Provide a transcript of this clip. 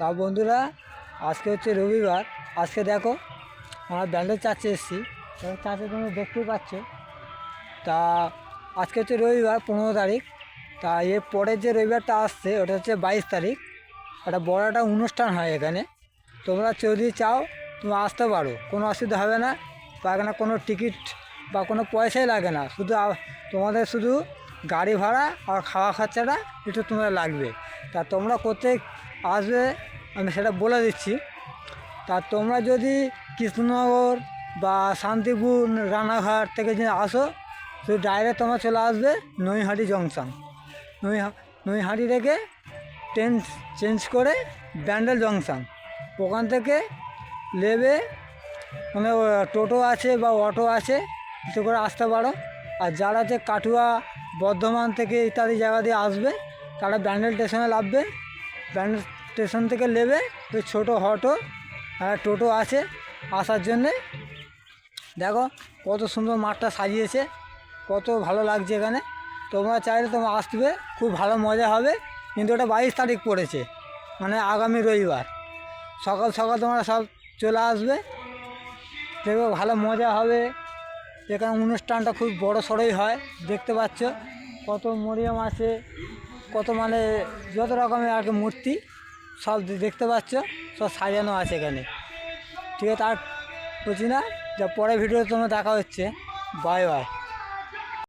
তা বন্ধুরা, আজকে হচ্ছে রবিবার। আজকে দেখো আমরা ব্যান্ডেল চার্চে এসেছি। চার্চে তুমি দেখতেই পাচ্ছ। তা আজকে হচ্ছে রবিবার 15 তারিখ। তা এর পরের যে রবিবারটা আসছে ওটা হচ্ছে 22 তারিখ। একটা বড় একটা অনুষ্ঠান হয় এখানে। তোমরা যদি চাও তুমি আসতে পারো, কোনো অসুবিধা হবে না। বা এখানে কোনো টিকিট বা কোনো পয়সাই লাগে না, শুধু তোমাদের শুধু গাড়ি ভাড়া আর খাওয়া খরচাটা একটু তোমরা লাগবে। তা তোমরা কোথায় আসবে আমি সেটা বলে দিচ্ছি। তা তোমরা যদি কৃষ্ণনগর বা শান্তিপুর রানাঘাট থেকে যদি আসো, শুধু ডাইরেক্ট তোমরা চলে আসবে নৈহাটি জংশন। নৈহাটি থেকে ট্রেন চেঞ্জ করে ব্যান্ডেল জংশন, ওখান থেকে নেবে মানে টোটো আছে বা অটো আছে, এতে করে আসতে পারো। আর যারা যে কাটুয়া বর্ধমান থেকে ইত্যাদি জায়গা দিয়ে আসবে তারা ব্যান্ডেল স্টেশনে নামবে। ব্যান্ডেল স্টেশন থেকে নেবে ওই ছোটো অটো আর টোটো আছে আসার জন্যে। দেখো কত সুন্দর মাঠটা সাজিয়েছে, কত ভালো লাগছে এখানে। তোমরা চাইলে তোমরা আসবে, খুব ভালো মজা হবে। কিন্তু ওটা 22 তারিখ পড়েছে, মানে আগামী রবিবার। সকাল সকাল তোমরা সব চলে আসবে, দেখো ভালো মজা হবে। এখানে অনুষ্ঠানটা খুব বড় সড়োই হয়, দেখতে পাচ্ছ কত মরিয়ম আছে, কত মানে যত রকমের আর কি মূর্তি সব দেখতে পাচ্ছ, সব সাজানো আছে এখানে। ঠিক আছে, আর বলছি না, যা পরে ভিডিও তোমার দেখা হচ্ছে। Bye bye.